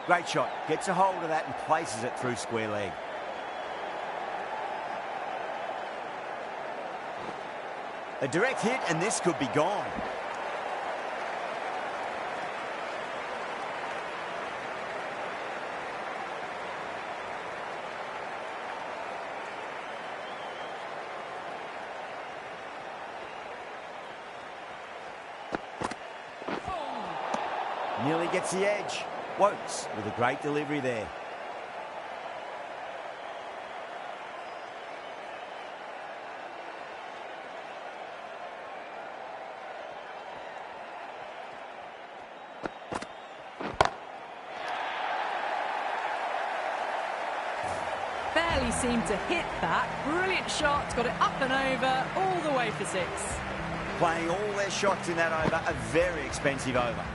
Great shot. Gets a hold of that and places it through square leg. A direct hit, and this could be gone. Nearly gets the edge. Wokes with a great delivery there. Barely seemed to hit that. Brilliant shot, got it up and over, all the way for 6. Playing all their shots in that over, a very expensive over.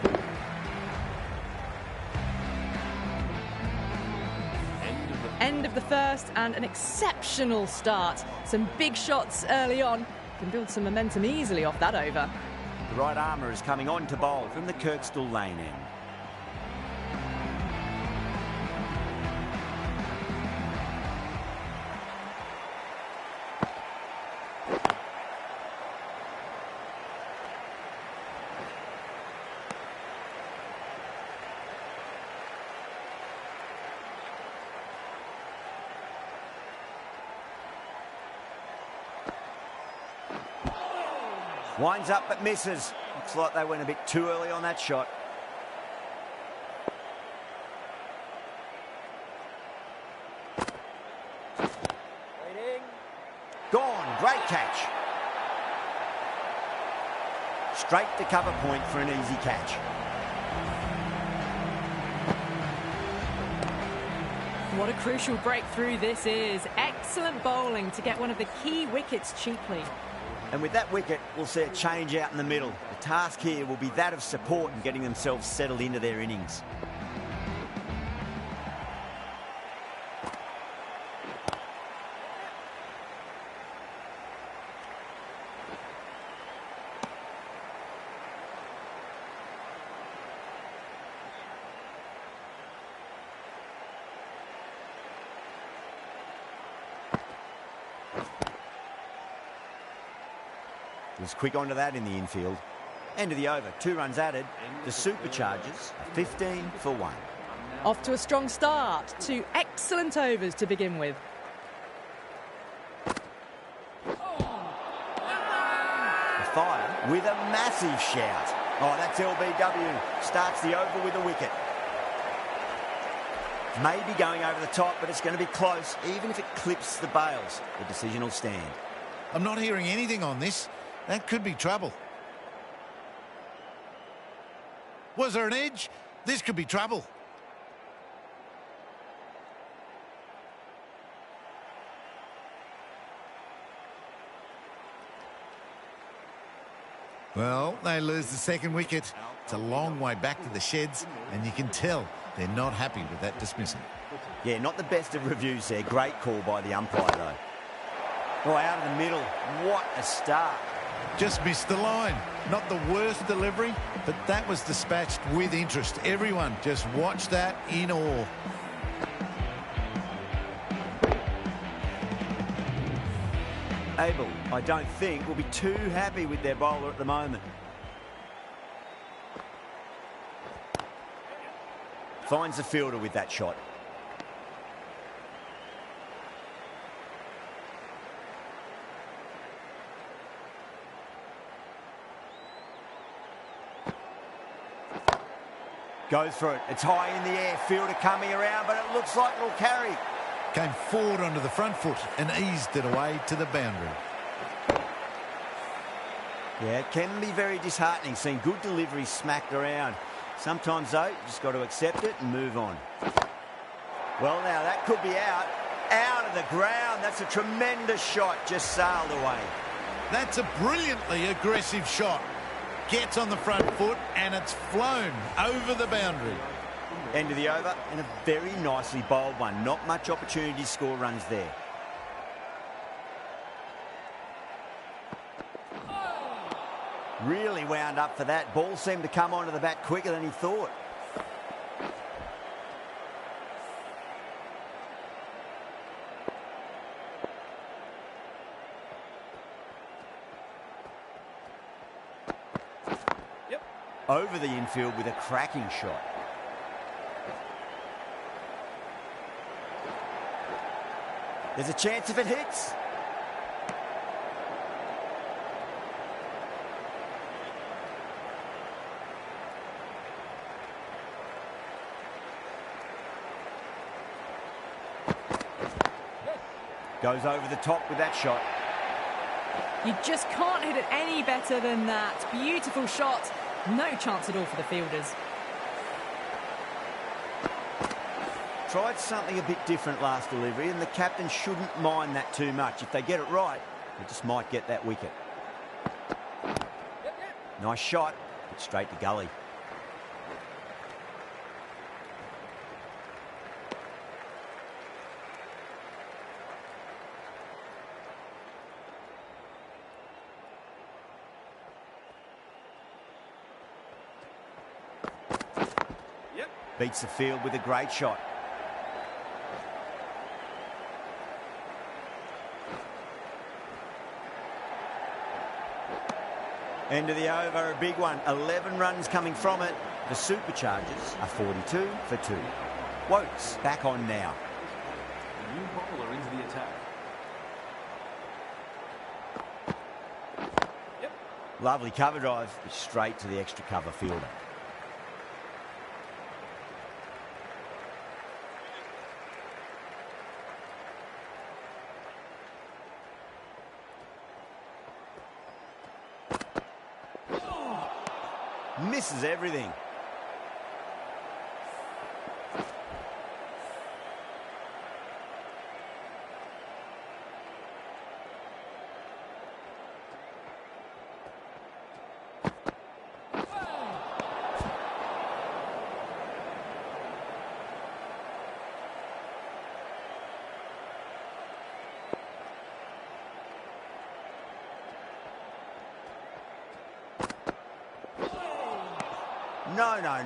End of the first and an exceptional start. Some big shots early on. Can build some momentum easily off that over. The right armour is coming on to bowl from the Kirkstall lane end. Winds up but misses. Looks like they went a bit too early on that shot. Waiting. Gone. Great catch. Straight to cover point for an easy catch. What a crucial breakthrough this is. Excellent bowling to get one of the key wickets cheaply. And with that wicket, we'll see a change out in the middle. The task here will be that of support and getting themselves settled into their innings. Was quick onto that in the infield. End of the over, 2 runs added. The Superchargers are 15 for 1. Off to a strong start. 2 excellent overs to begin with. The Fire with a massive shout. Oh, that's LBW. Starts the over with a wicket. Maybe going over the top, but it's going to be close. Even if it clips the bails, the decision will stand. I'm not hearing anything on this. That could be trouble. Was there an edge? This could be trouble. Well, they lose the second wicket. It's a long way back to the sheds, and you can tell they're not happy with that dismissal. Yeah, not the best of reviews there. Great call by the umpire, though. Oh, out of the middle. What a start. Just missed the line. Not the worst delivery, but that was dispatched with interest. Everyone just watched that in awe. Abel, I don't think, will be too happy with their bowler at the moment. Finds the fielder with that shot. Goes for it. It's high in the air. Fielder coming around, but it looks like it'll carry. Came forward onto the front foot and eased it away to the boundary. Yeah, it can be very disheartening seeing good delivery smacked around. Sometimes, though, you just got to accept it and move on. Well, now, that could be out. Out of the ground. That's a tremendous shot. Just sailed away. That's a brilliantly aggressive shot. Gets on the front foot and it's flown over the boundary. End of the over and a very nicely bowled one. Not much opportunity to score runs there. Really wound up for that. Ball seemed to come onto the bat quicker than he thought. over the infield with a cracking shot. There's a chance if it hits. Goes over the top with that shot. You just can't hit it any better than that. Beautiful shot. No chance at all for the fielders. Tried something a bit different last delivery, and the captain shouldn't mind that too much. If they get it right, they just might get that wicket. Nice shot, but straight to gully. Beats the field with a great shot. End of the over, a big one. 11 runs coming from it. The Superchargers are 42 for 2. Wokes back on now. The new bowler into the attack. Lovely cover drive, straight to the extra cover fielder. Misses everything.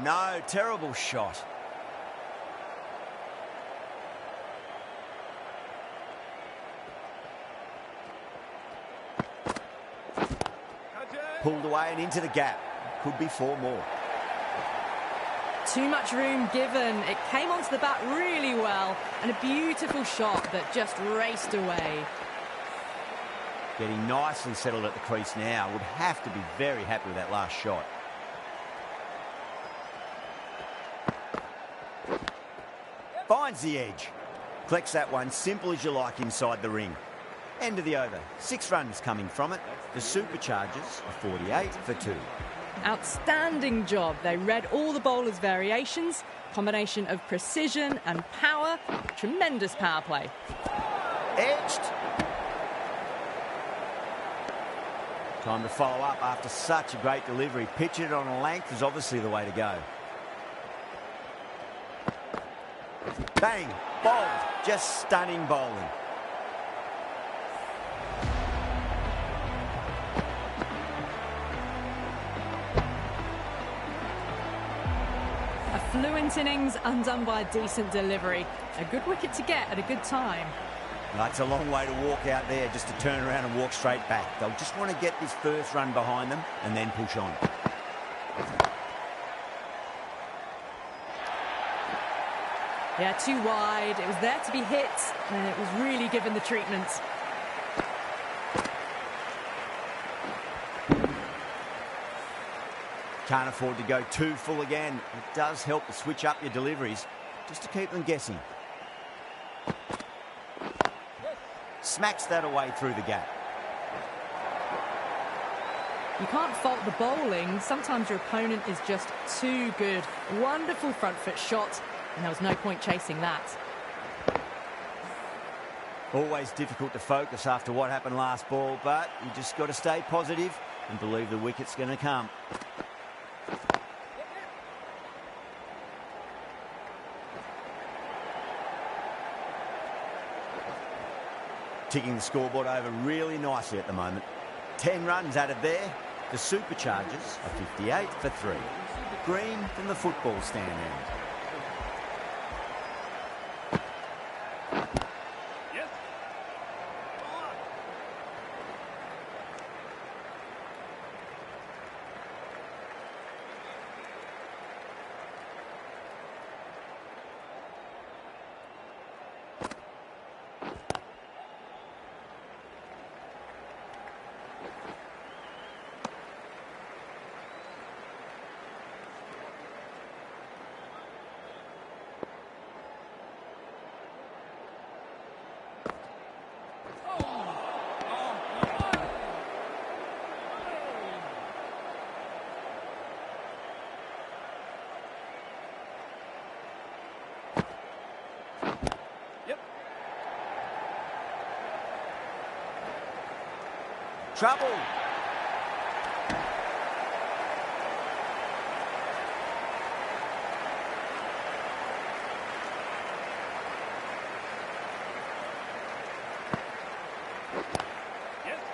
No. Terrible shot. Pulled away and into the gap. Could be 4 more. Too much room given. It came onto the bat really well, and a beautiful shot that just raced away. Getting nicely settled at the crease now. Would have to be very happy with that last shot. Finds the edge. Collects that one, simple as you like, inside the ring. End of the over. 6 runs coming from it. The Superchargers are 48 for 2. Outstanding job. They read all the bowlers' variations. Combination of precision and power. Tremendous power play. Edged. Time to follow up after such a great delivery. Pitch it on a length is obviously the way to go. Bang, bowled, just stunning bowling. A fluent innings undone by a decent delivery. A good wicket to get at a good time. That's a long way to walk out there just to turn around and walk straight back. They'll just want to get this first run behind them and then push on. Yeah, too wide. It was there to be hit, and it was really given the treatment. Can't afford to go too full again. It does help to switch up your deliveries just to keep them guessing. Smacks that away through the gap. You can't fault the bowling. Sometimes your opponent is just too good. Wonderful front foot shot. And there was no point chasing that. Always difficult to focus after what happened last ball, but you just got to stay positive and believe the wicket's going to come. Ticking the scoreboard over really nicely at the moment. 10 runs added there. The Superchargers are 58 for 3. Green from the football stand end. Trouble.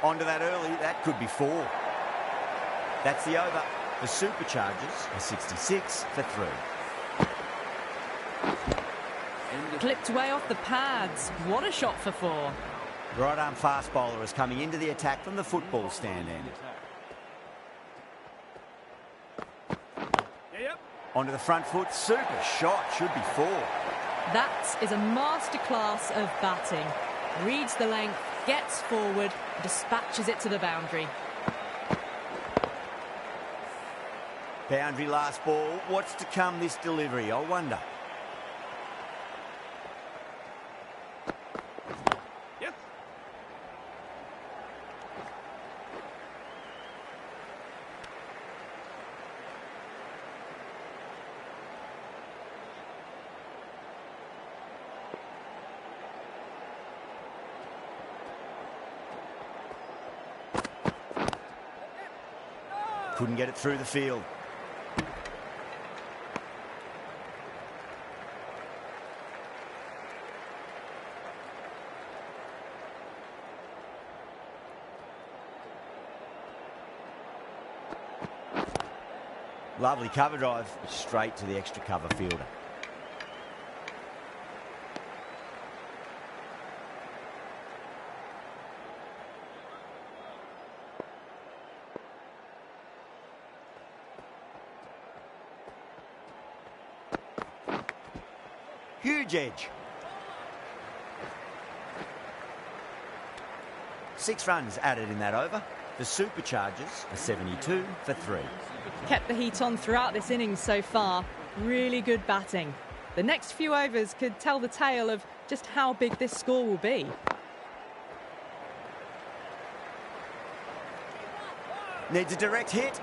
Onto that early, that could be 4. That's the over. The Superchargers are 66 for 3. Clipped away off the pads. What a shot for 4. Right arm fast bowler is coming into the attack from the football stand end. Onto the front foot, super shot, should be 4. That is a masterclass of batting. Reads the length, gets forward, dispatches it to the boundary. Boundary last ball. What's to come this delivery, I wonder. Couldn't get it through the field. Lovely cover drive, straight to the extra cover fielder. Huge edge. 6 runs added in that over. The Superchargers are 72 for 3. Kept the heat on throughout this innings so far. Really good batting. The next few overs could tell the tale of just how big this score will be. Needs a direct hit.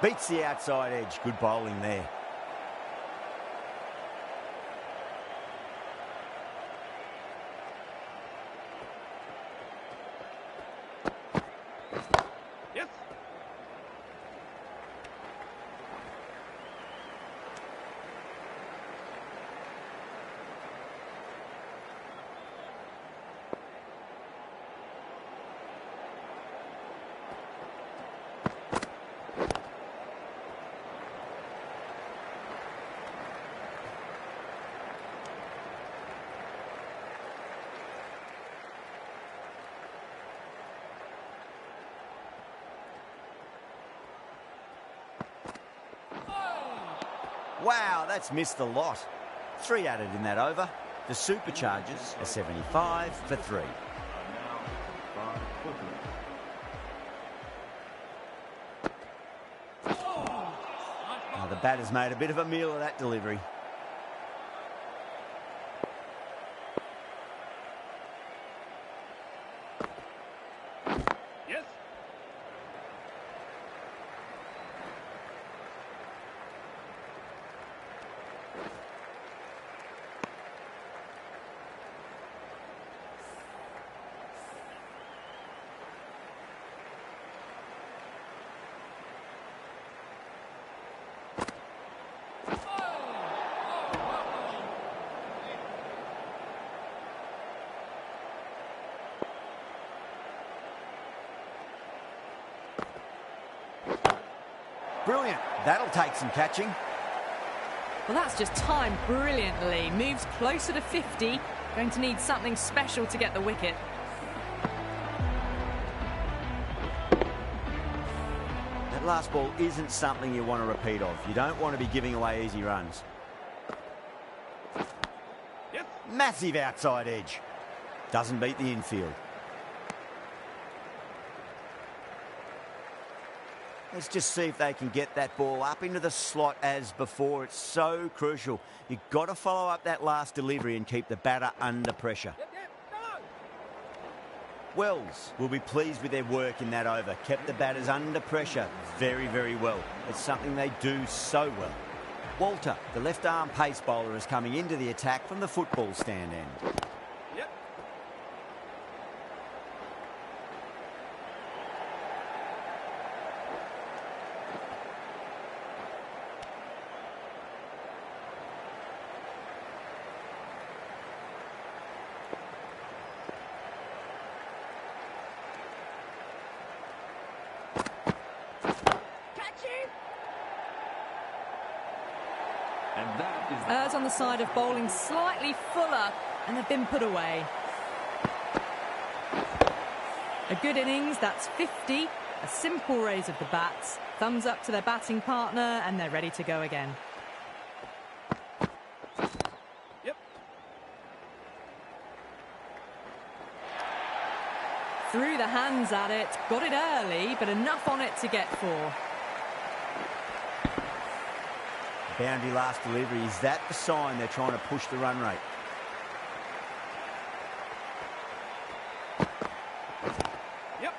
Beats the outside edge. Good bowling there. Wow, that's missed the lot. 3 added in that over. The Superchargers are 75 for 3. Now the batter's made a bit of a meal of that delivery. Brilliant. That'll take some catching. Well, that's just timed brilliantly. Moves closer to 50. Going to need something special to get the wicket. That last ball isn't something you want to repeat of. You don't want to be giving away easy runs. Massive outside edge. Doesn't beat the infield. Let's just see if they can get that ball up into the slot as before. It's so crucial. You've got to follow up that last delivery and keep the batter under pressure. Wells will be pleased with their work in that over. Kept the batters under pressure very, very well. It's something they do so well. Walter, the left-arm pace bowler, is coming into the attack from the football stand end. Yep. And that is Errs on the side of bowling slightly fuller, and they've been put away. A good innings, that's 50. A simple raise of the bats. Thumbs up to their batting partner, and they're ready to go again. Yep. Threw the hands at it, got it early, but enough on it to get 4. Boundary last delivery. Is that the sign they're trying to push the run rate? Yep.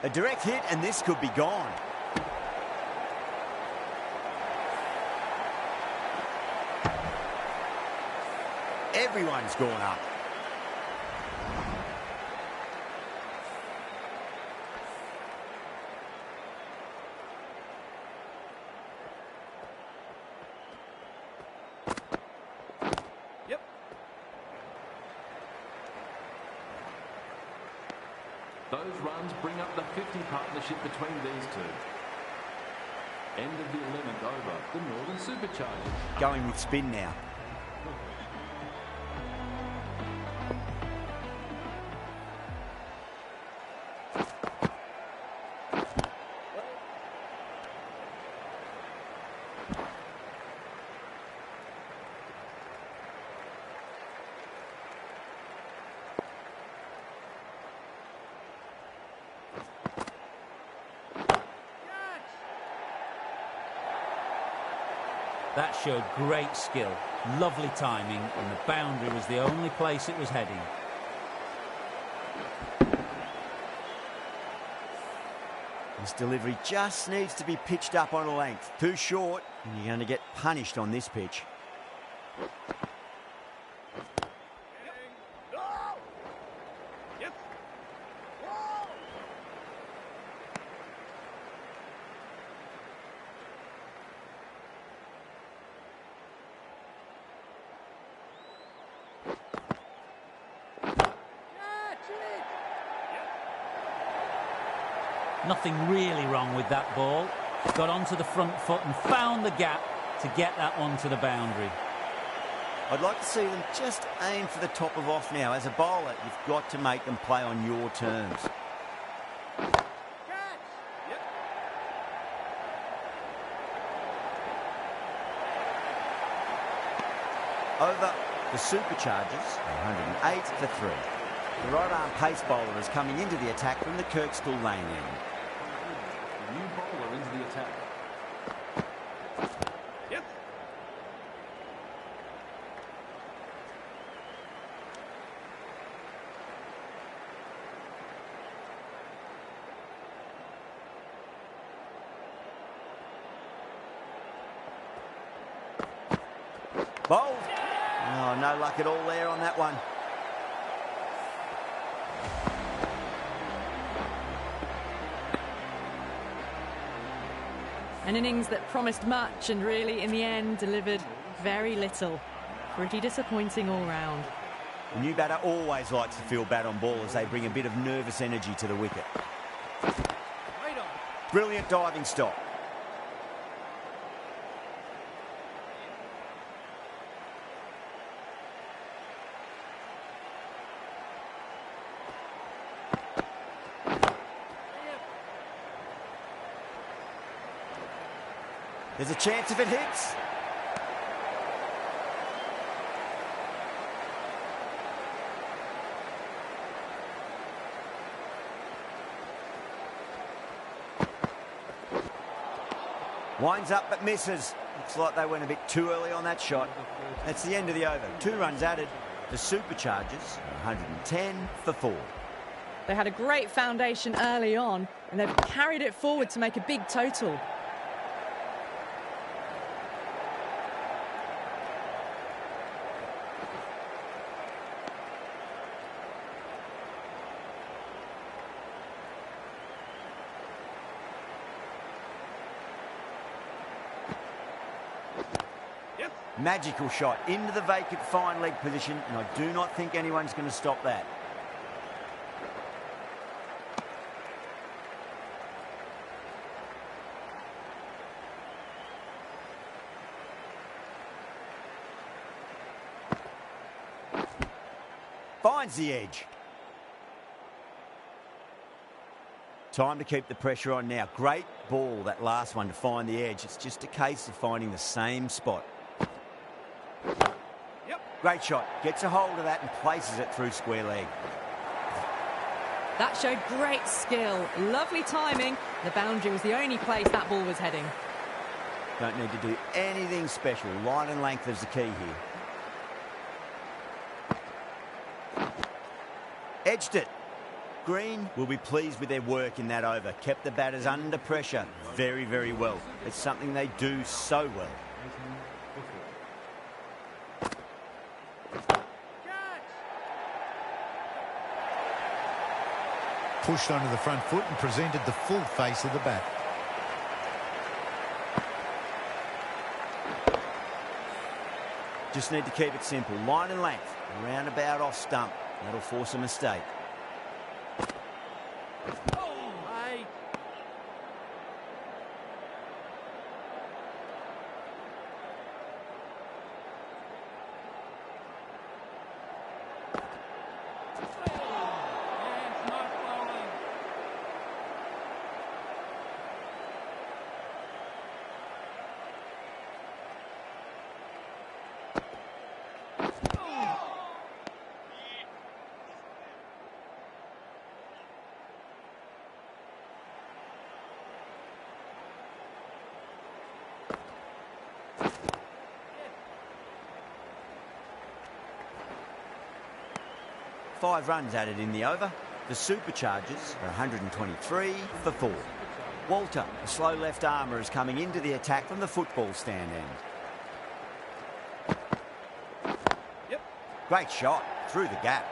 A direct hit, and this could be gone. Everyone's gone up. Yep. Those runs bring up the 50 partnership between these two. End of the 11th over. The Northern Superchargers. Going with spin now. That showed great skill, lovely timing, and the boundary was the only place it was heading. This delivery just needs to be pitched up on a length. Too short, and you're going to get punished on this pitch. Yep. Nothing really wrong with that ball. Got onto the front foot and found the gap to get that one to the boundary. I'd like to see them just aim for the top of off now. As a bowler, you've got to make them play on your terms. Over the Superchargers, 108 for 3. The right-arm pace bowler is coming into the attack from the Kirkstall lane end. New bowler into the attack. Yep. Bowled. Oh, no luck at all there on that one. An innings that promised much and really, in the end, delivered very little. Pretty disappointing all round. The new batter always likes to feel bat on ball as they bring a bit of nervous energy to the wicket. Brilliant diving stop. There's a chance if it hits. Winds up but misses. Looks like they went a bit too early on that shot. That's the end of the over. 2 runs added. The Superchargers are 110 for 4. They had a great foundation early on, and they've carried it forward to make a big total. Magical shot into the vacant fine leg position, and I do not think anyone's going to stop that. Finds the edge. Time to keep the pressure on now. Great ball, that last one, to find the edge. It's just a case of finding the same spot. Great shot. Gets a hold of that and places it through square leg. That showed great skill. Lovely timing. The boundary was the only place that ball was heading. Don't need to do anything special. Line and length is the key here. Edged it. Green will be pleased with their work in that over. Kept the batters under pressure very, very well. It's something they do so well. Pushed onto the front foot and presented the full face of the bat. Just need to keep it simple. Line and length. Roundabout off stump. That'll force a mistake. Five runs added in the over. The Superchargers are 123 for 4. Walter, a slow left armour, is coming into the attack from the football stand end. Great shot through the gap.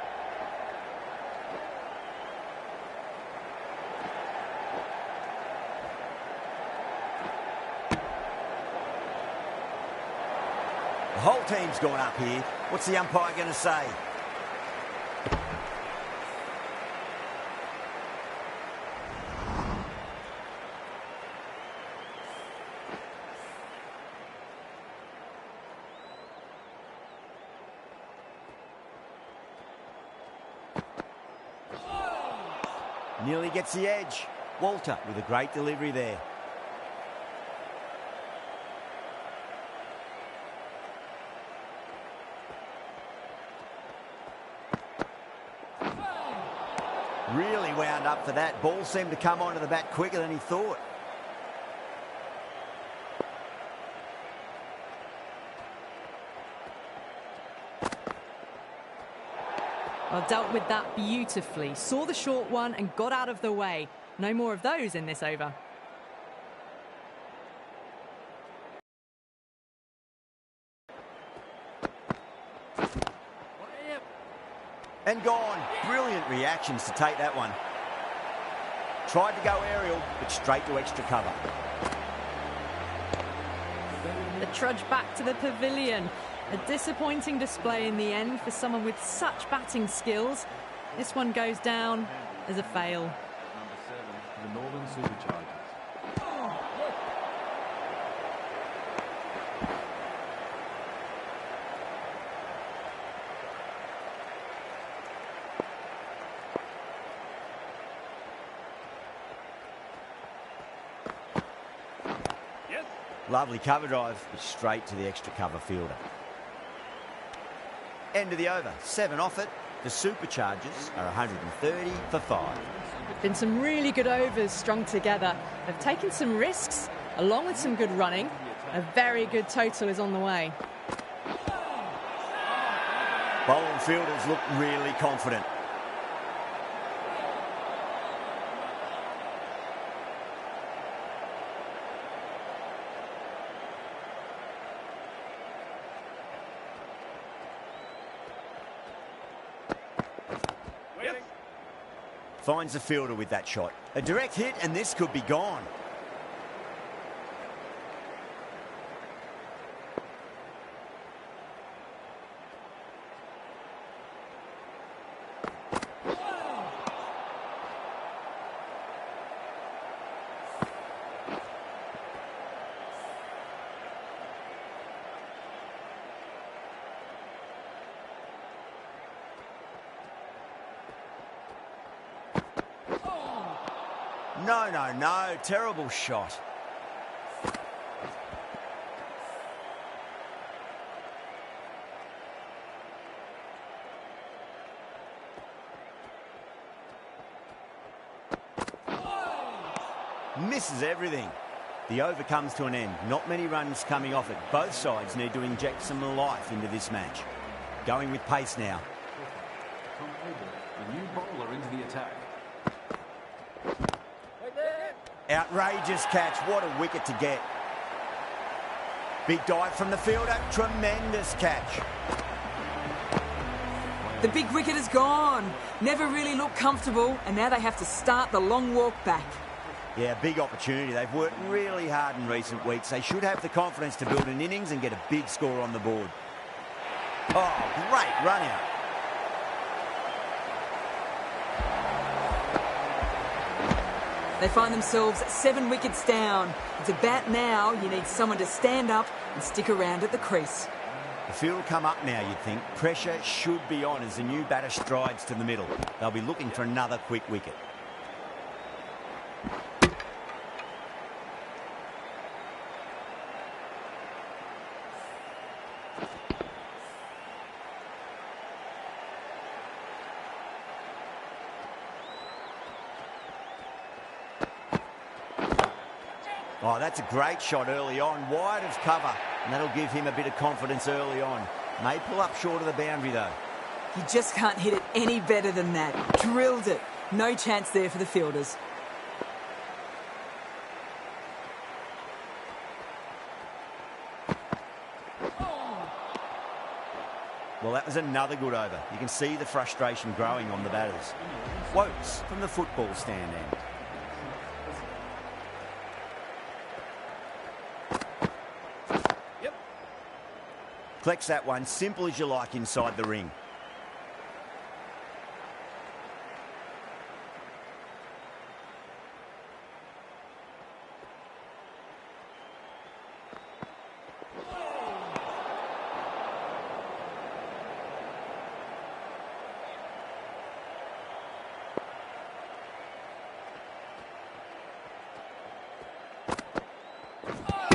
The whole team's gone up here. What's the umpire going to say? Nearly gets the edge. Walter with a great delivery there. Really wound up for that. Ball seemed to come onto the bat quicker than he thought. Well, dealt with that beautifully. Saw the short one and got out of the way. No more of those in this over. And gone. Brilliant reactions to take that one. Tried to go aerial, but straight to extra cover. The trudge back to the pavilion. A disappointing display in the end for someone with such batting skills. This one goes down as a fail. Number 7, the Northern Superchargers. Lovely cover drive, but straight to the extra cover fielder. End of the over. 7 off it. The Superchargers are 130 for 5. Been some really good overs strung together. They've taken some risks, along with some good running. A very good total is on the way. Bowling fielders look really confident. Finds the fielder with that shot. A direct hit and this could be gone. No. Terrible shot. Misses everything. The over comes to an end. Not many runs coming off it. Both sides need to inject some life into this match. Going with pace now. The new bowler into the attack. Outrageous catch. What a wicket to get. Big dive from the fielder. Tremendous catch. The big wicket is gone. Never really looked comfortable, and now they have to start the long walk back. Yeah, big opportunity. They've worked really hard in recent weeks. They should have the confidence to build an innings and get a big score on the board. Oh, great run out. They find themselves 7 wickets down. To bat now, you need someone to stand up and stick around at the crease. The field will come up now, you'd think. Pressure should be on as the new batter strides to the middle. They'll be looking for another quick wicket. Oh, that's a great shot early on, wide of cover, and that'll give him a bit of confidence early on. May pull up short of the boundary, though. You just can't hit it any better than that. Drilled it. No chance there for the fielders. Well, that was another good over. You can see the frustration growing on the batters. Quotes from the football stand end. Collects that one, simple as you like, inside the ring.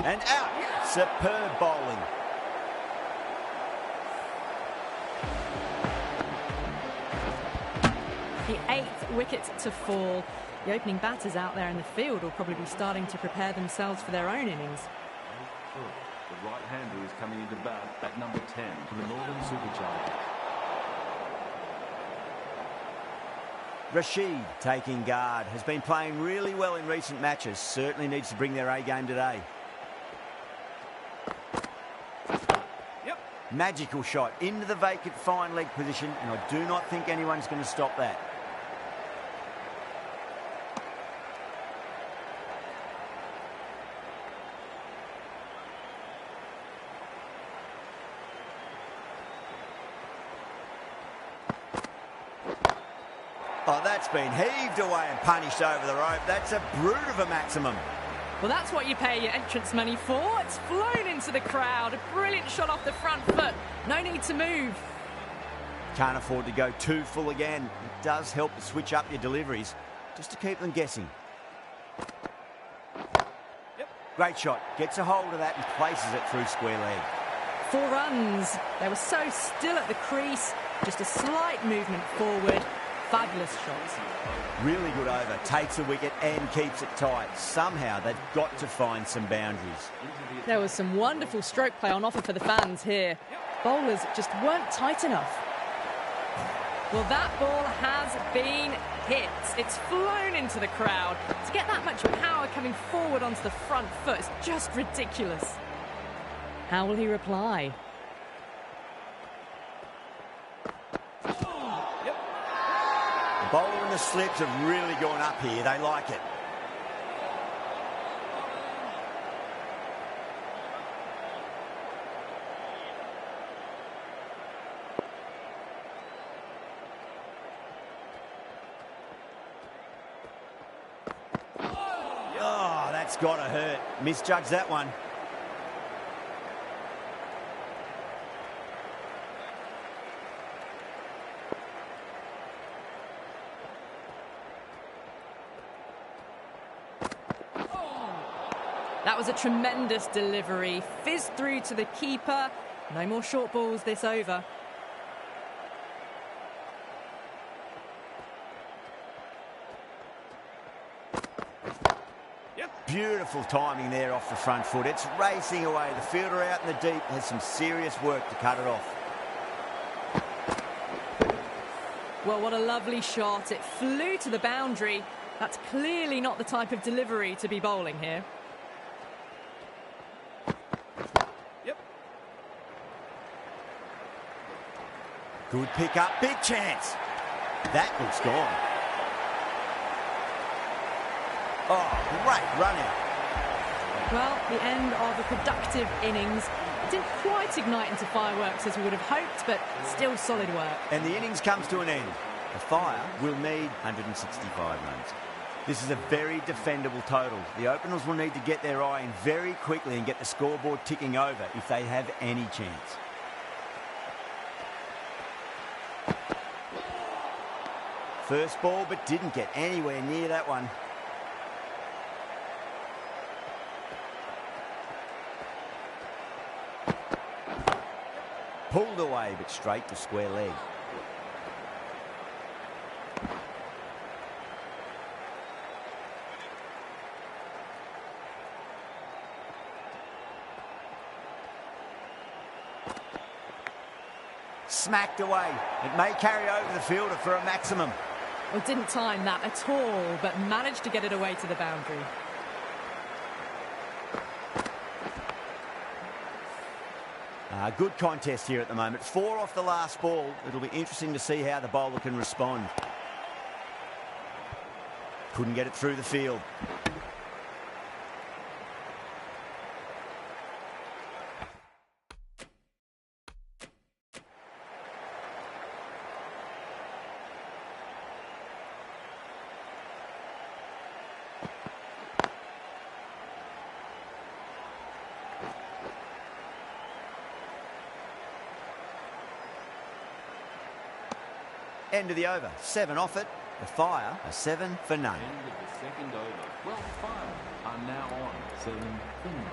And out. Superb bowling. The 8th wicket to fall. The opening batters out there in the field will probably be starting to prepare themselves for their own innings. The right-hander is coming into bat at number 10 for the Northern Superchargers. Rashid taking guard. Has been playing really well in recent matches. Certainly needs to bring their A game today. Magical shot into the vacant fine leg position, and I do not think anyone's going to stop that. Oh, that's been heaved away and punished over the rope. That's a brute of a maximum. Well, that's what you pay your entrance money for. It's flown into the crowd. A brilliant shot off the front foot. No need to move. Can't afford to go too full again. It does help to switch up your deliveries, just to keep them guessing. Great shot. Gets a hold of that and places it through square leg. 4 runs. They were so still at the crease. Just a slight movement forward. fabulous shot. Really good over, takes a wicket and keeps it tight. Somehow they've got to find some boundaries. There was some wonderful stroke play on offer for the fans here. Bowlers just weren't tight enough. Well, that ball has been hit. It's flown into the crowd. To get that much power coming forward onto the front foot is just ridiculous. How will he reply? The bowler and the slips have really gone up here. They like it. Oh, that's got to hurt. Misjudged that one. That was a tremendous delivery. Fizzed through to the keeper. No more short balls this over. Beautiful timing there off the front foot. It's racing away. The fielder out in the deep has some serious work to cut it off. Well, what a lovely shot. It flew to the boundary. That's clearly not the type of delivery to be bowling here. Good pick up, big chance. That looks gone. Oh, great run out. Well, the end of a productive innings. It didn't quite ignite into fireworks as we would have hoped, but still solid work. And the innings comes to an end. The Fire will need 165 runs. This is a very defendable total. The openers will need to get their eye in very quickly and get the scoreboard ticking over if they have any chance. First ball, but didn't get anywhere near that one. Pulled away, but straight to square leg. Smacked away. It may carry over the fielder for a maximum. Well, didn't time that at all, but managed to get it away to the boundary. Good contest here at the moment. 4 off the last ball. It'll be interesting to see how the bowler can respond. Couldn't get it through the field. End of the over. 7 off it. The Fire are 7 for none. End of the second over. Welsh Fire are now on 7 for none.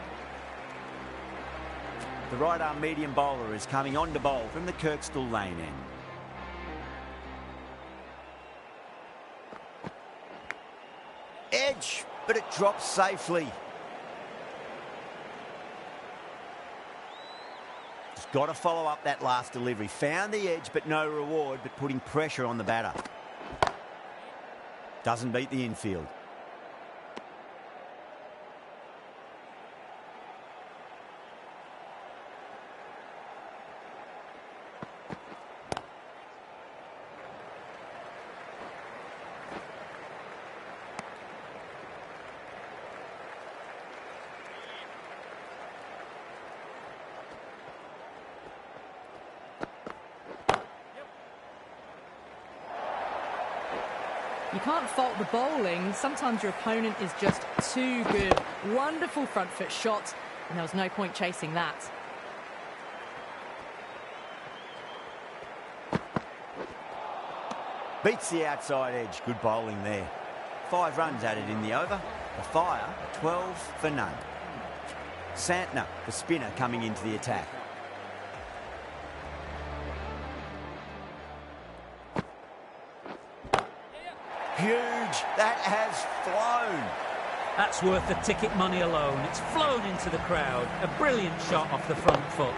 The right arm medium bowler is coming on to bowl from the Kirkstall lane end. Edge, but it drops safely. Just got to follow up that last delivery. Found the edge, but no reward, but putting pressure on the batter. Doesn't beat the infield. You can't fault the bowling. Sometimes your opponent is just too good. Wonderful front foot shot, and there was no point chasing that. Beats the outside edge. Good bowling there. 5 runs added in the over. The Fire, 12 for none. Santner, the spinner, coming into the attack. Huge. That has flown. That's worth the ticket money alone. It's flown into the crowd. A brilliant shot off the front foot.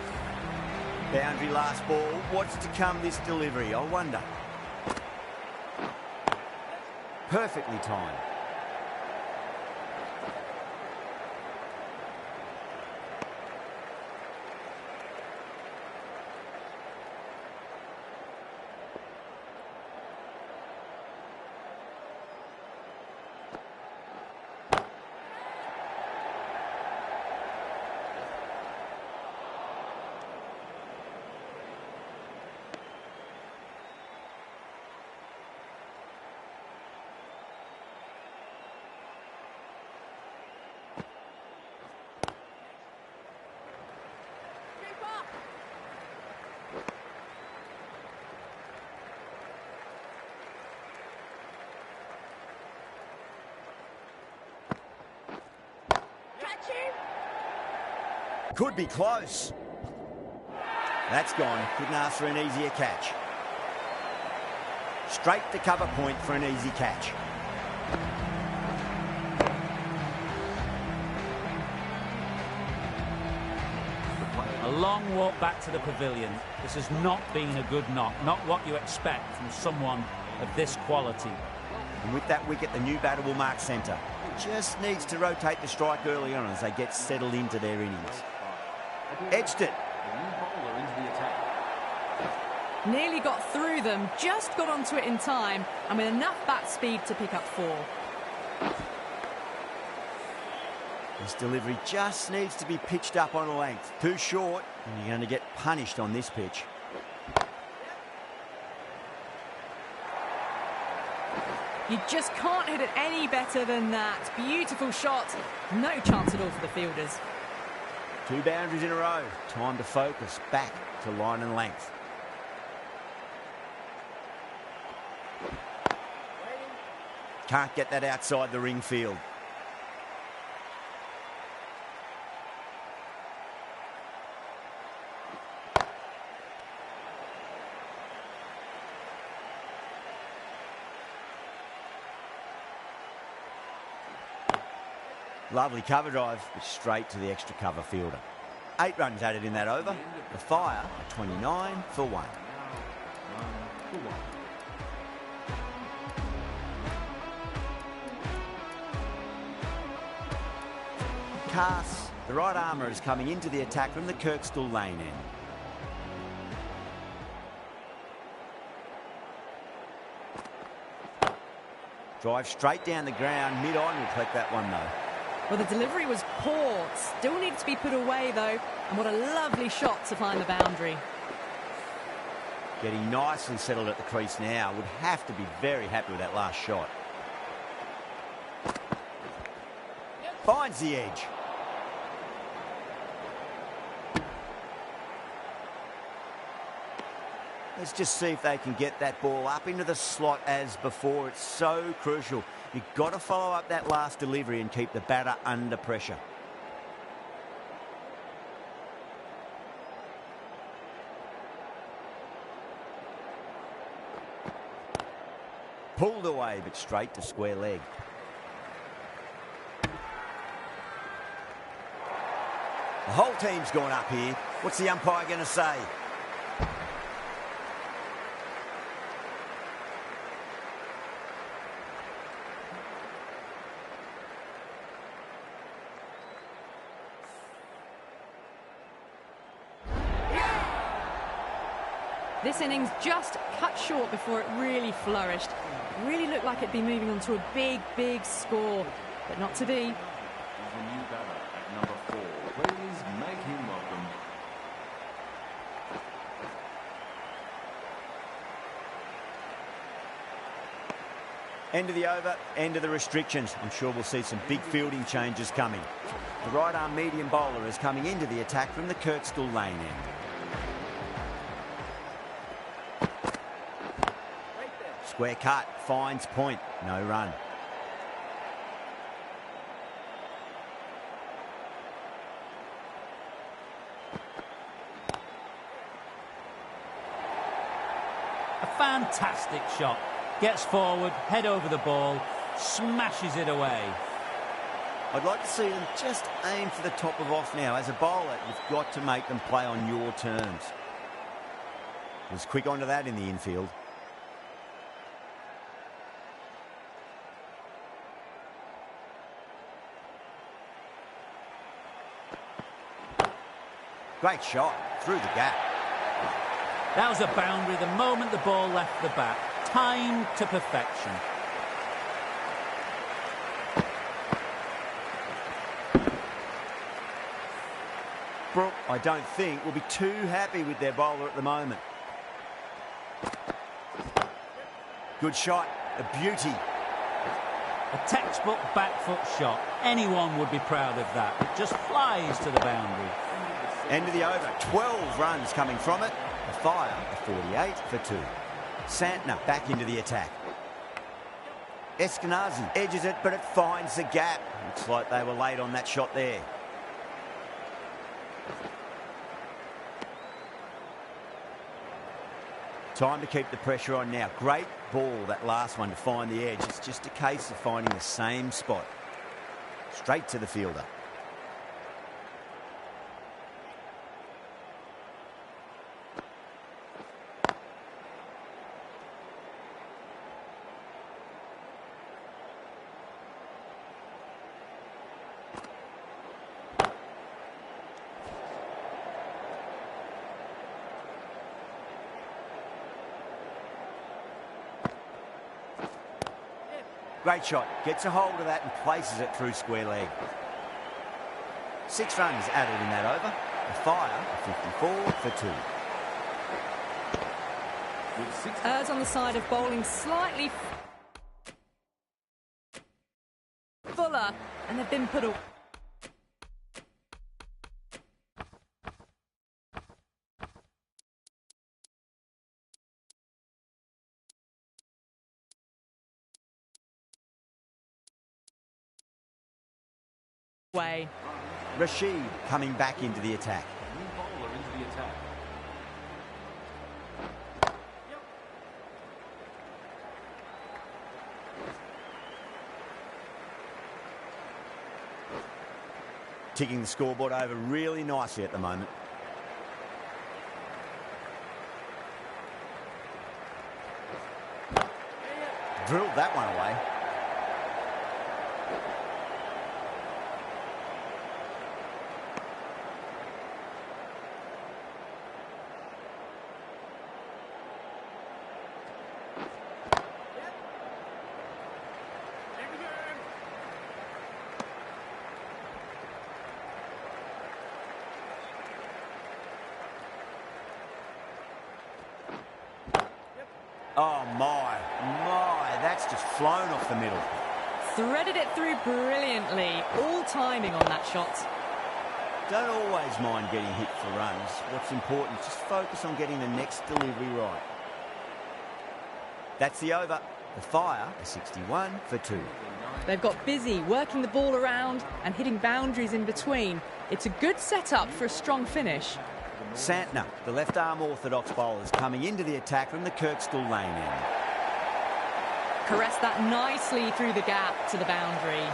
Boundary last ball. What's to come this delivery, I wonder. Perfectly timed. Could be close. That's gone. Couldn't ask for an easier catch. Straight to cover point for an easy catch. A long walk back to the pavilion. This has not been a good knock. Not what you expect from someone of this quality. And with that wicket, the new batter will mark centre. Just needs to rotate the strike early on as they get settled into their innings. Edged it. Nearly got through them, just got onto it in time, and with enough bat speed to pick up 4. This delivery just needs to be pitched up on a length. Too short, and you're going to get punished on this pitch. You just can't hit it any better than that. Beautiful shot. No chance at all for the fielders. 2 boundaries in a row. Time to focus back to line and length. Can't get that outside the ring field. Lovely cover drive, but straight to the extra cover fielder. 8 runs added in that over. The Fire are 29 for 1. Cass, the right armour, is coming into the attack from the Kirkstall lane end. Drive straight down the ground, mid-on, will collect that one though. Well, the delivery was poor. Still needs to be put away, though. And what a lovely shot to find the boundary. Getting nicely settled at the crease now. Would have to be very happy with that last shot. Finds the edge. Let's just see if they can get that ball up into the slot as before. It's so crucial. You've got to follow up that last delivery and keep the batter under pressure. Pulled away, but straight to square leg. The whole team's gone up here. What's the umpire going to say? This innings just cut short before it really flourished. It really looked like it'd be moving on to a big, big score, but not to be. He's the new batter at number 4. Please make him welcome. End of the over, end of the restrictions. I'm sure we'll see some big fielding changes coming. The right arm medium bowler is coming into the attack from the Kirkstall lane end. Square cut, finds point, no run. A fantastic shot. Gets forward, head over the ball, smashes it away. I'd like to see them just aim for the top of off now. As a bowler, you've got to make them play on your terms. He was quick onto that in the infield. Great shot through the gap. That was a boundary the moment the ball left the bat. Timed to perfection. Brooke, I don't think, will be too happy with their bowler at the moment. Good shot, a beauty. A textbook back foot shot. Anyone would be proud of that. It just flies to the boundary. End of the over. 12 runs coming from it. The Fire, a 48 for 2. Santner back into the attack. Eskenazi edges it, but it finds the gap. Looks like they were late on that shot there. Time to keep the pressure on now. Great ball, that last one, to find the edge. It's just a case of finding the same spot. Straight to the fielder. Great shot. Gets a hold of that and places it through square leg. 6 runs added in that over. The Fire, a 54 for 2. Errs on the side of bowling slightly fuller, and they've been put away. Rashid coming back into the attack. New bowler into the attack. Ticking the scoreboard over really nicely at the moment. Drilled that one away. Oh, my, that's just flown off the middle. Threaded it through brilliantly. All timing on that shot. Don't always mind getting hit for runs. What's important is just focus on getting the next delivery right. That's the over. The Fire, a 61 for 2. They've got busy working the ball around and hitting boundaries in between. It's a good setup for a strong finish. Santner, the left-arm orthodox bowler, is coming into the attack from the Kirkstall lane end. Caressed that nicely through the gap to the boundary.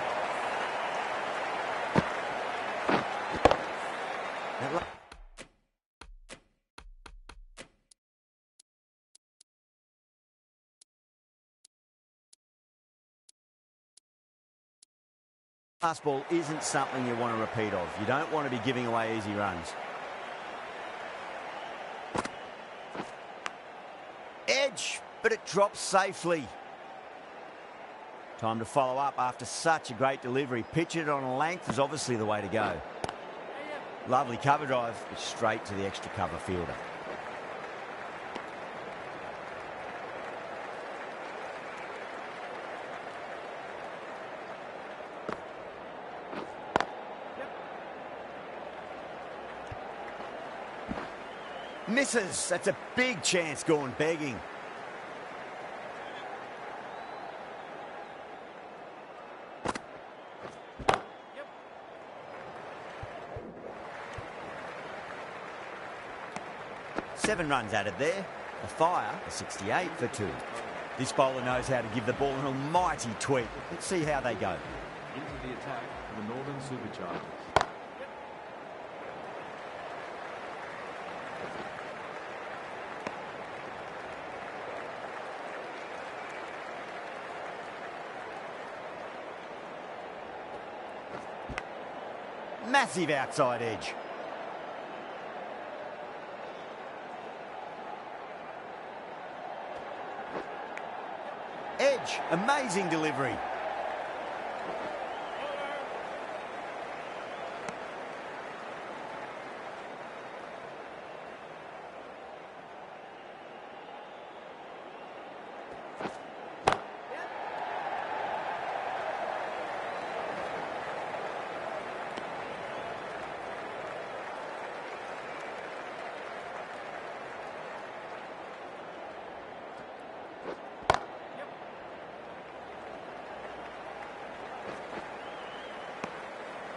Last ball isn't something you want to repeat of. You don't want to be giving away easy runs. Edge, but it drops safely. Time to follow up after such a great delivery. Pitch it on a length is obviously the way to go. Lovely cover drive, but straight to the extra cover fielder. Misses. That's a big chance going begging. Seven runs added there. The Fire, a 68 for 2. This bowler knows how to give the ball an almighty tweak. Let's see how they go. Into the attack for the Northern Superchargers. Massive outside edge. Edge, amazing delivery.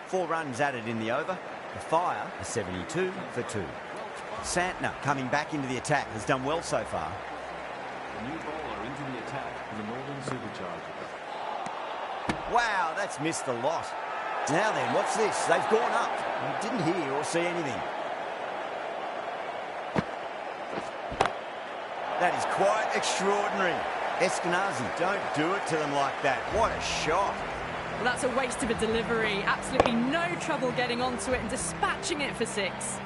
Four runs added in the over. The Fire are 72 for 2. Santner coming back into the attack has done well so far. The new bowler into the attack for the Northern Superchargers. Wow, that's missed a lot. Now then, what's this? They've gone up. I didn't hear or see anything. That is quite extraordinary. Eskenazi, don't do it to them like that. What a shot. Well, that's a waste of a delivery. Absolutely no trouble getting onto it and dispatching it for 6.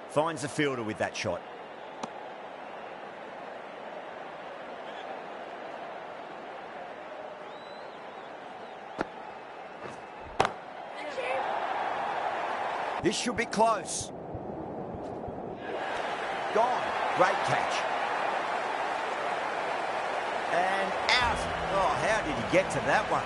Finds the fielder with that shot. This should be close. Gone. Great catch. And out. Oh, how did he get to that one?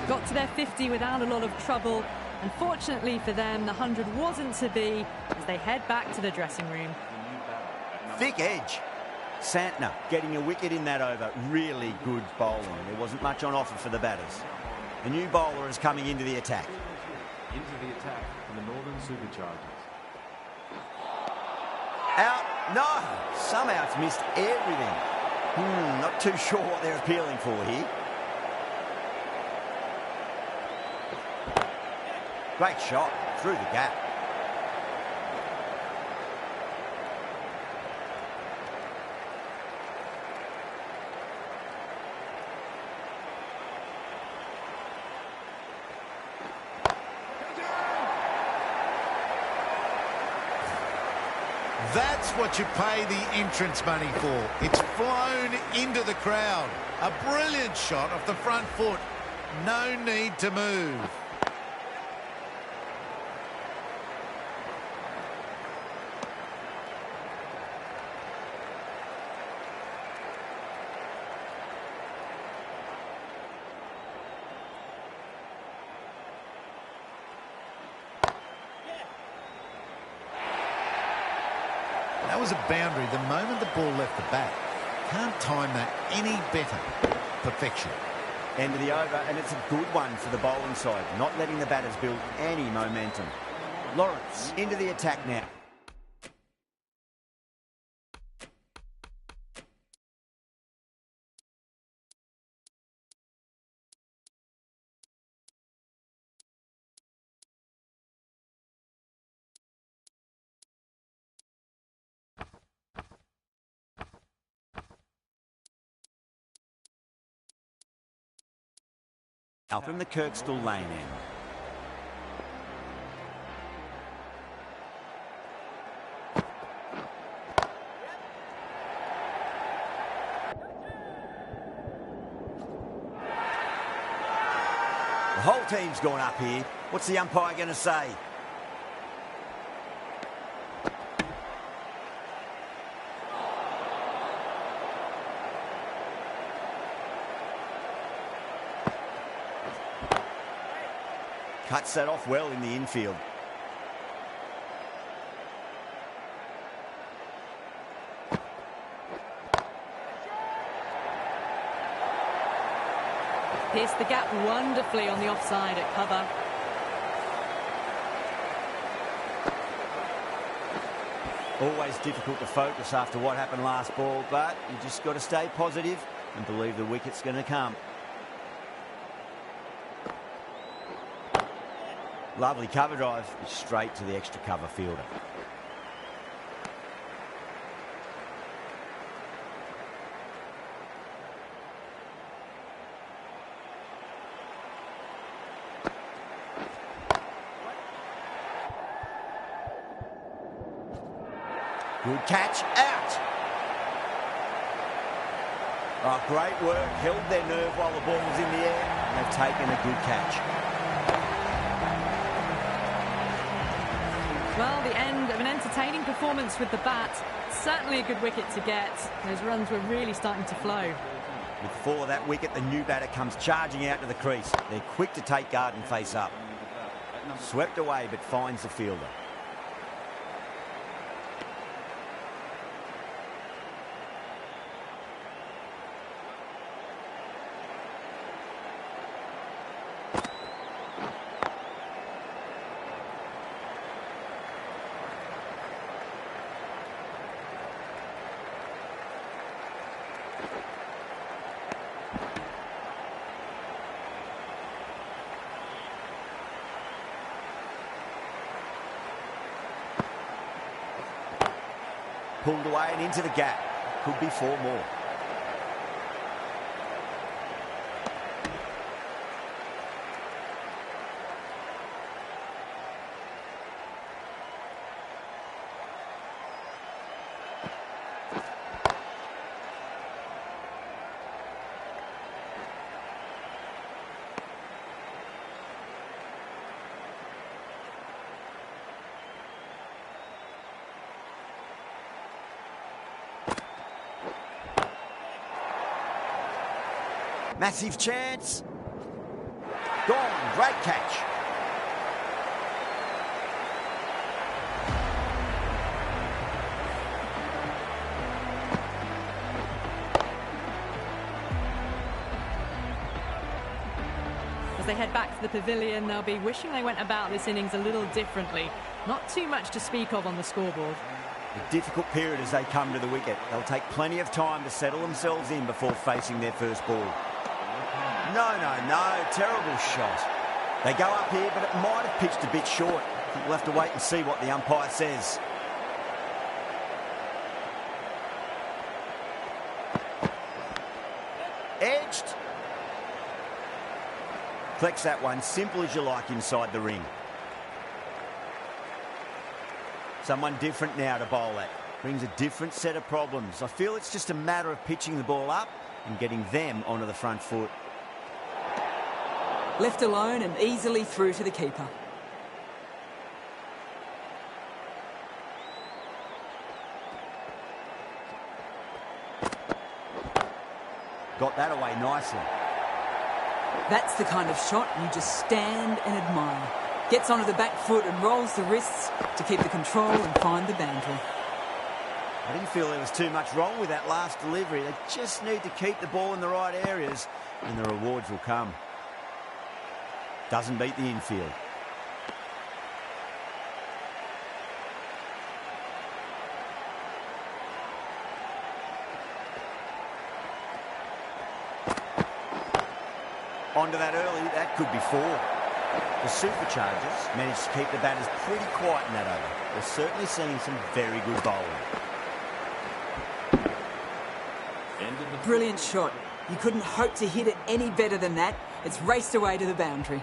Got to their 50 without a lot of trouble. Unfortunately for them, the 100 wasn't to be as they head back to the dressing room. Thick edge. Santner getting a wicket in that over. Really good bowling. There wasn't much on offer for the batters. The new bowler is coming into the attack. Into the attack for the Northern Superchargers. Out. No. Somehow it's missed everything. Not too sure what they're appealing for here. Great shot through the gap. That's what you pay the entrance money for. It's flown into the crowd. A brilliant shot off the front foot. No need to move. That was a boundary the moment the ball left the bat. Can't time that any better. Perfection. End of the over, and it's a good one for the bowling side, not letting the batters build any momentum. Lawrence into the attack now. Out from the Kirkstall lane end. The whole team's gone up here. What's the umpire going to say? Cuts that off well in the infield. Pierced the gap wonderfully on the offside at cover. Always difficult to focus after what happened last ball, but you just got to stay positive and believe the wicket's going to come. Lovely cover drive, straight to the extra cover fielder. Good catch, out. Oh, great work, held their nerve while the ball was in the air, and they've taken a good catch. Well, the end of an entertaining performance with the bat. Certainly a good wicket to get. Those runs were really starting to flow. With 4 of that wicket, the new batter comes charging out to the crease. They're quick to take guard and face up. Swept away, but finds the fielder. Pulled away and into the gap. Could be 4 more. Massive chance. Gone. Great catch. As they head back to the pavilion, they'll be wishing they went about this innings a little differently. Not too much to speak of on the scoreboard. A difficult period as they come to the wicket. They'll take plenty of time to settle themselves in before facing their first ball. No. Terrible shot. They go up here, but it might have pitched a bit short. I think we'll have to wait and see what the umpire says. Edged. Collects that one, simple as you like, inside the ring. Someone different now to bowl at. Brings a different set of problems. I feel it's just a matter of pitching the ball up and getting them onto the front foot. Left alone and easily through to the keeper. Got that away nicely. That's the kind of shot you just stand and admire. Gets onto the back foot and rolls the wrists to keep the control and find the boundary. I didn't feel there was too much wrong with that last delivery. They just need to keep the ball in the right areas and the rewards will come. Doesn't beat the infield. Onto that early, that could be 4. The Superchargers managed to keep the batters pretty quiet in that over. They're certainly seeing some very good bowling. Brilliant shot. You couldn't hope to hit it any better than that. It's raced away to the boundary.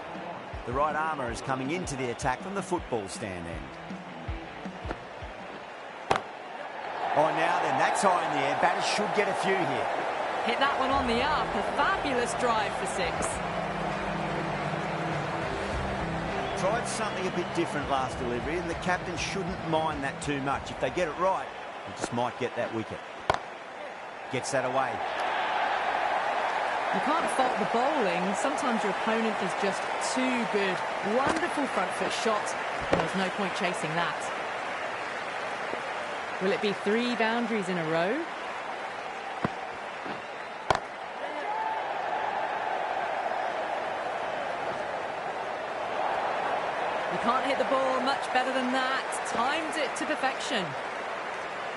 The right armour is coming into the attack from the football stand end. Oh, now then, that's high in the air. Batters should get a few here. Hit that one on the up. A fabulous drive for 6. Tried something a bit different last delivery, and the captain shouldn't mind that too much. If they get it right, they just might get that wicket. Gets that away. You can't fault the bowling. Sometimes your opponent is just too good. Wonderful front foot shot, and there's no point chasing that. Will it be 3 boundaries in a row? You can't hit the ball much better than that. Timed it to perfection.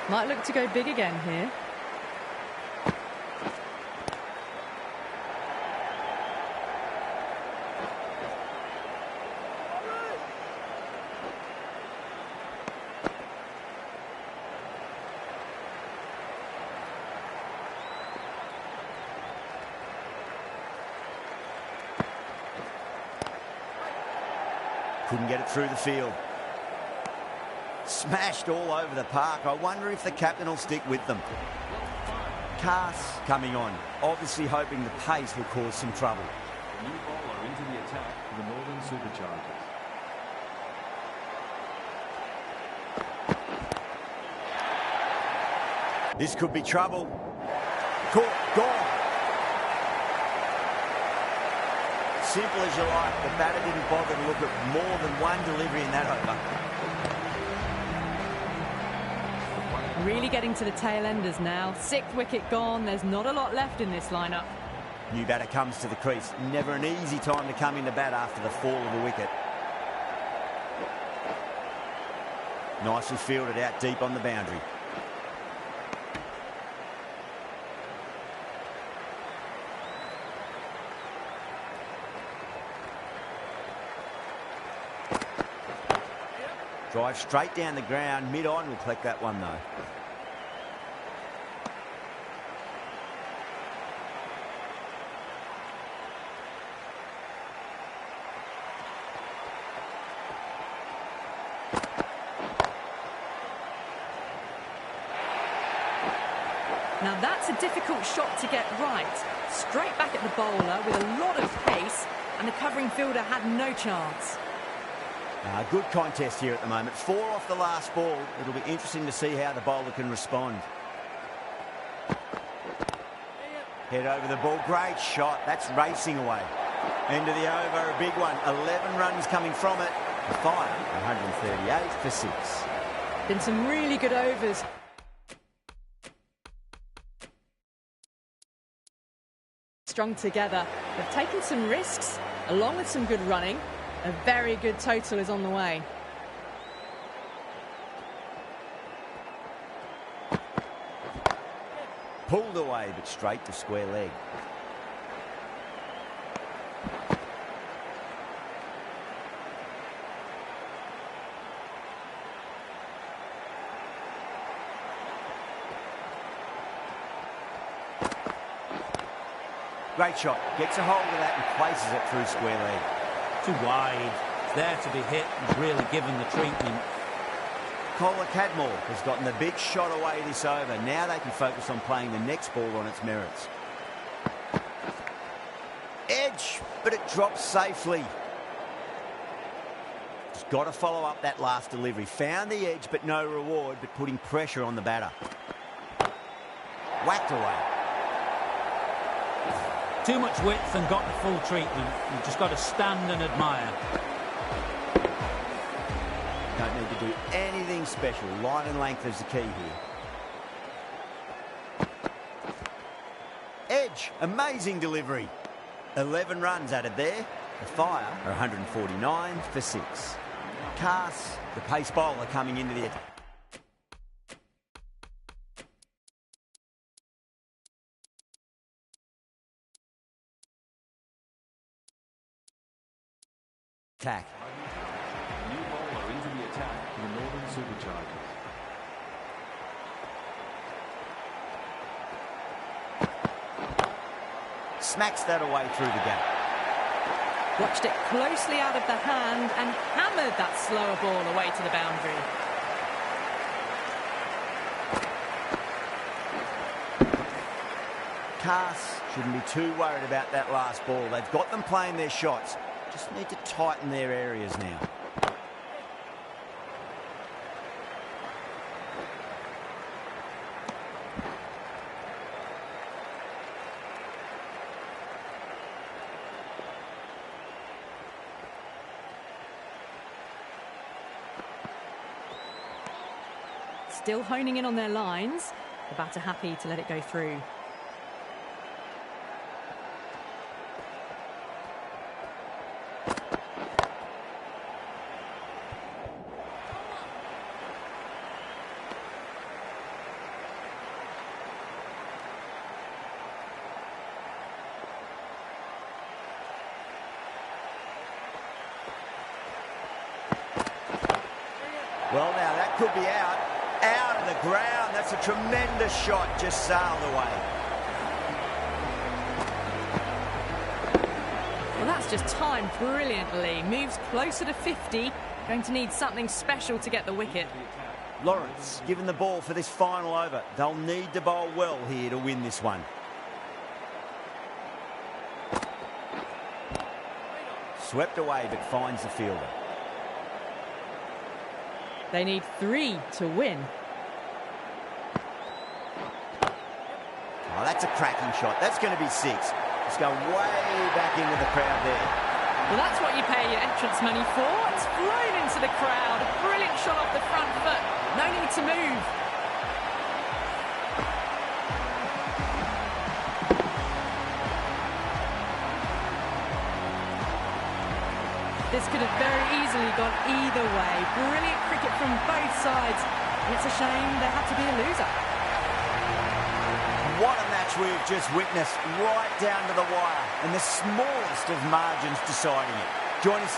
Might look to go big again here. Couldn't get it through the field. Smashed all over the park. I wonder if the captain will stick with them. Cass coming on, obviously hoping the pace will cause some trouble. New bowler into the attack for the Northern Superchargers. This could be trouble. Caught, gone. Simple as you like, the batter didn't bother to look at more than one delivery in that over. Really getting to the tail enders now. 6th wicket gone. There's not a lot left in this lineup. New batter comes to the crease. Never an easy time to come into bat after the fall of a wicket. Nicely fielded out deep on the boundary. Drive straight down the ground, mid-on, will collect that one though. Now that's a difficult shot to get right. Straight back at the bowler with a lot of pace, and the covering fielder had no chance. Good contest here at the moment. 4 off the last ball. It'll be interesting to see how the bowler can respond. Head over the ball. Great shot. That's racing away. End of the over. A big one. 11 runs coming from it. The Fire, 138 for 6. Been some really good overs. Strung together. They've taken some risks, along with some good running. A very good total is on the way. Pulled away, but straight to square leg. Great shot. Gets a hold of that and places it through square leg. Too wide. It's there to be hit and really given the treatment. Collar Cadmore has gotten the big shot away this over. Now they can focus on playing the next ball on its merits. Edge, but it drops safely. Just got to follow up that last delivery. Found the edge, but no reward, but putting pressure on the batter. Whacked away. Too much width and got the full treatment. You've just got to stand and admire. Don't need to do anything special. Line and length is the key here. Edge, amazing delivery. 11 runs added there. The Fire are 149 for 6. Cass, the pace bowler, coming into the attack. New bowler into the attack for the Northern Superchargers. Smacks that away through the gap. Watched it closely out of the hand and hammered that slower ball away to the boundary. Cass shouldn't be too worried about that last ball. They've got them playing their shots. Just need to tighten their areas now. Still honing in on their lines. The batter happy to let it go through. Well, now that could be out of the ground. That's a tremendous shot, just sailed away. Well, that's just timed brilliantly. Moves closer to 50. Going to need something special to get the wicket. Lawrence given the ball for this final over. They'll need to bowl well here to win this one. Swept away but finds the fielder. They need 3 to win. Oh, that's a cracking shot. That's going to be 6. Let's go way back into the crowd there. Well, that's what you pay your entrance money for. It's flown into the crowd. A brilliant shot off the front foot. No need to move. This could have very easily gone either way. Brilliant cricket from both sides. And it's a shame there had to be a loser. What a match we've just witnessed, right down to the wire, and the smallest of margins deciding it. Join us.